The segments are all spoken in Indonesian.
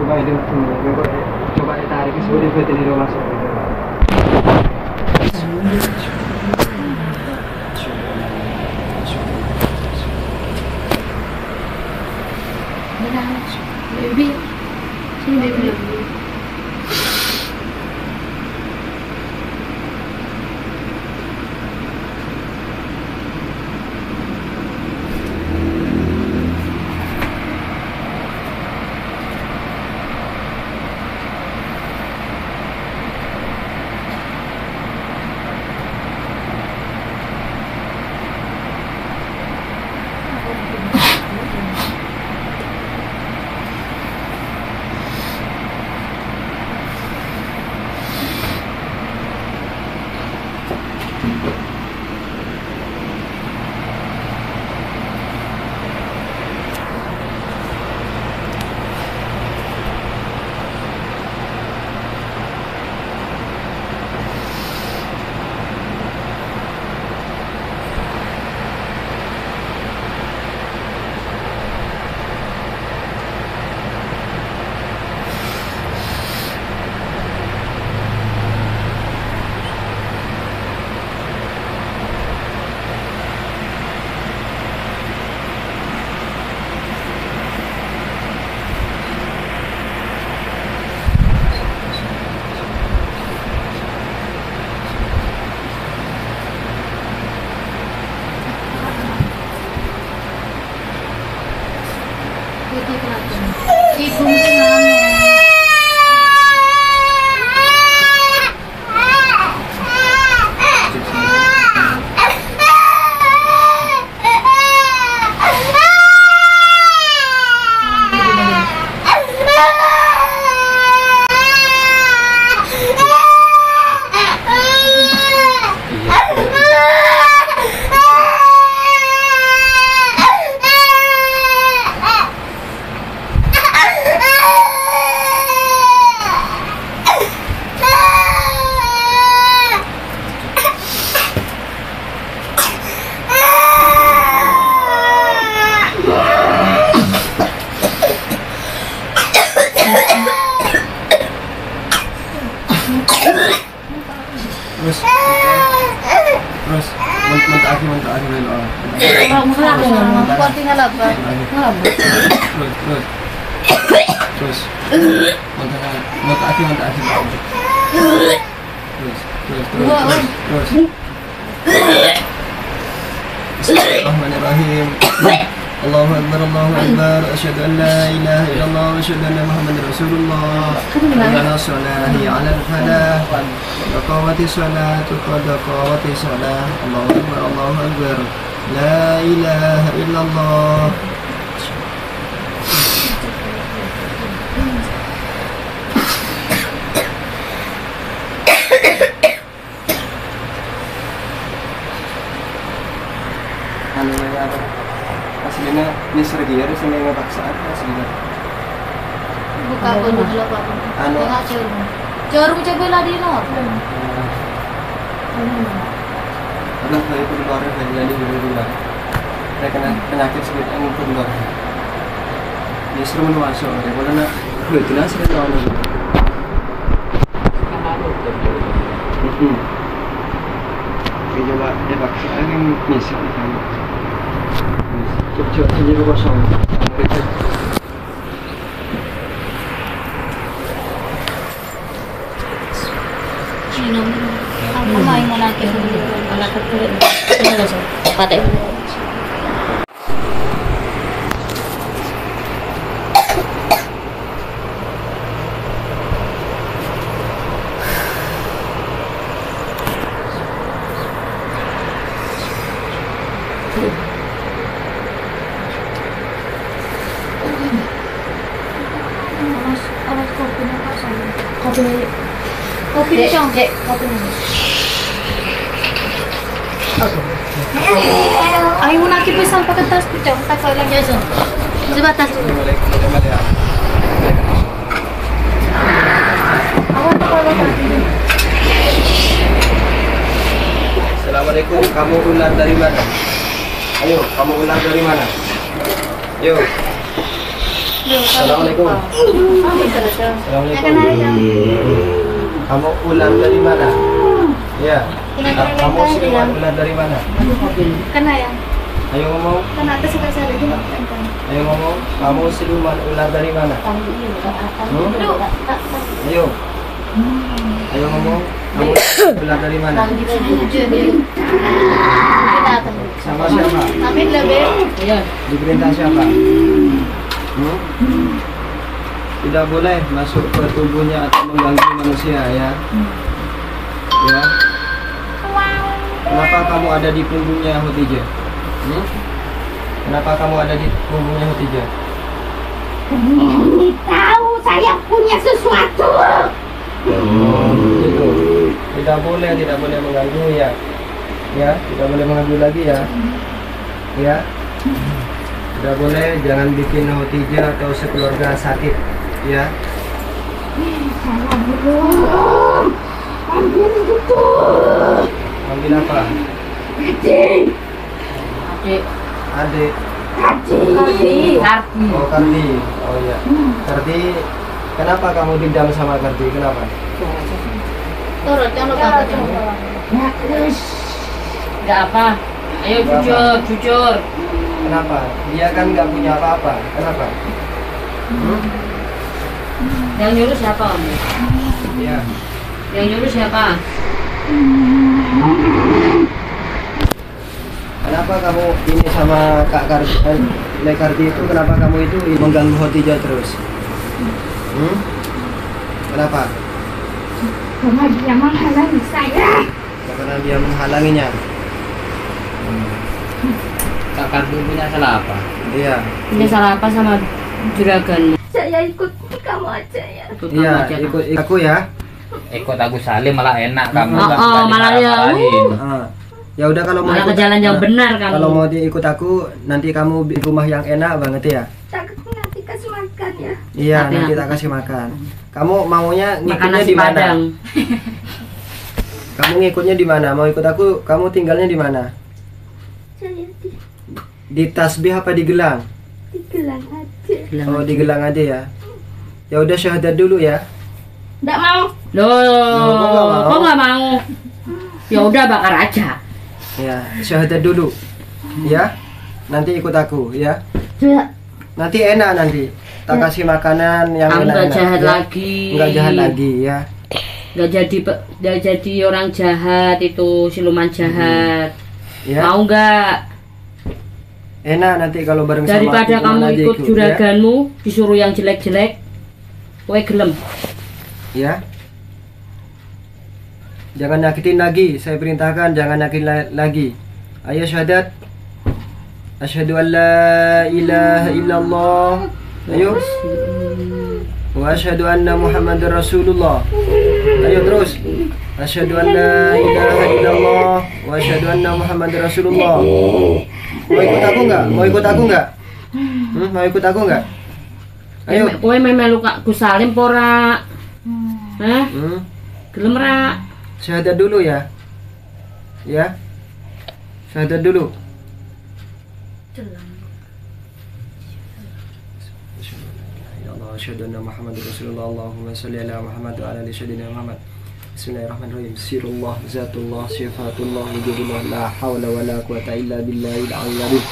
coba itu coba ditarik sebelum veterinary masuk. Baby, sini baby. Bismillahirrahmanirrahim. Allahu Akbar, Allahu Akbar. Asyhadu an la ilaha illallah wa asyhadu anna Muhammadar Rasulullah. Hayya 'alal falah. Qad salatu qad qawati salah. Allahu Akbar, Allahu Akbar. La ilaha illallah. Aslinya ini sergi ada sampai nggak paksaan aslinya. Buka dulu Pak. Anu. Jarum coba di no. Aduh, saya perlu keluar dari jadi dulu. Saya kena penyakit sedikit yang perlu keluar. Justru masuk, ya boleh nak. Itu nasi kan tahun dulu. Coba dia paksaan yang misal kan. Coba saja kosong. Minum. Aku main anak kecil. Pakai. Kopi dong, Dek. Kopi. Ayo nak kita sampai ke tas tu, tak kau lagi aja. Sebatas. Assalamualaikum. Kamu ular dari mana? Ayo, kamu ular dari mana? Yuk. Assalamualaikum. Assalamualaikum. Kamu ular dari mana? Ya. Kamu siluman ular dari mana? Kena ya. Ayo ngomong. Kena atas kita cari dulu. Ayo ngomong. Kamu siluman ular dari mana? Ayo. Ayo ngomong. Kamu ular dari mana? Sama siapa? Amin lebih. Diperintah siapa? Tidak boleh masuk ke tubuhnya atau mengganggu manusia ya. Ya. Kenapa kamu ada di punggungnya Khadijah? Kenapa kamu ada di punggungnya Khadijah? Tahu saya punya sesuatu. Gitu. Tidak boleh mengganggu ya. Ya, tidak boleh mengganggu lagi ya. Ya. Tidak boleh, jangan bikin Khadijah atau sekeluarga sakit ya. Saya belum. Ambil itu. Ambil apa? Adik. Kardi. Oh, Kardi. Oh iya. Kardi. Kenapa kamu dendam sama Kardi? Kenapa? Turut, jangan lupa. Enggak apa. Ayo jujur. Kenapa? Dia kan nggak punya apa-apa. Kenapa? Yang nyuruh siapa, Om? Iya. Yang nyuruh siapa? Kenapa kamu ini sama Kak Kardi itu? Kenapa kamu itu mengganggu Khadijah terus? Kenapa? Karena dia menghalangi saya. Karena dia menghalanginya. Kak Kardi punya salah apa? Iya. Punya salah apa sama juragan? Saya ikut kamu aja ya. Iya, ikut aku ya. Ikut aku Salim malah enak kamu. Malah ya. Ya udah kalau mau Malah ke ikut, jalan yang benar kamu. Kalau mau ikut aku, nanti kamu di rumah yang enak banget ya. Nanti kasih makan ya. Iya, Tapi nanti aku- tak kasih makan. Kamu maunya Makan ngikutnya nasi di mana? padang. Kamu ngikutnya di mana? Mau ikut aku? Kamu tinggalnya di mana? Saya Di Tasbih apa di Gelang? di Gelang aja. Oh, di Gelang aja ya. Ya udah syahadat dulu ya. Enggak mau. Loh, kok nggak mau? Kok nggak mau? Ya udah bakar aja. Ya, syahadat dulu. Ya. Nanti ikut aku ya. Sudah. Nanti enak nanti. Tak kasih makanan yang Kamu nggak enak-enak. jahat ya. lagi. Nggak jahat lagi ya. Nggak jadi orang jahat itu, siluman jahat. Ya. Mau nggak? Enak nanti kalau bareng Daripada sama aku, kamu kemana aja ikut ya. juraganmu disuruh yang jelek-jelek, kowe gelem. Ya. Jangan nyakitin lagi, saya perintahkan jangan nyakitin lagi. Ayo syahadat. Asyhadu an la ilaha illallah. Ayo. Wa asyhadu anna Muhammadar Rasulullah. Ayo terus. Asyhadu an la ilaha illallah wa asyhadu anna Muhammadar Rasulullah. Mau ikut aku enggak? Mau ikut aku enggak? Mau ikut aku enggak? Ayo. Kowe melu Gus Salim pora. Hah? Gelem ra? Syahadat dulu ya. Ya. Syahadat dulu. Asyhadu anna Muhammadar Rasulullah. Allahumma shalli ala Muhammad wa ala ali sayyidina Muhammad. Bismillahirrahmanirrahim. Sirullah, zatullah, sifatullah, wujudullah, la hawla wa la quwata illa billahil aliyyil azim.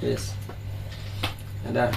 Yes. Ada.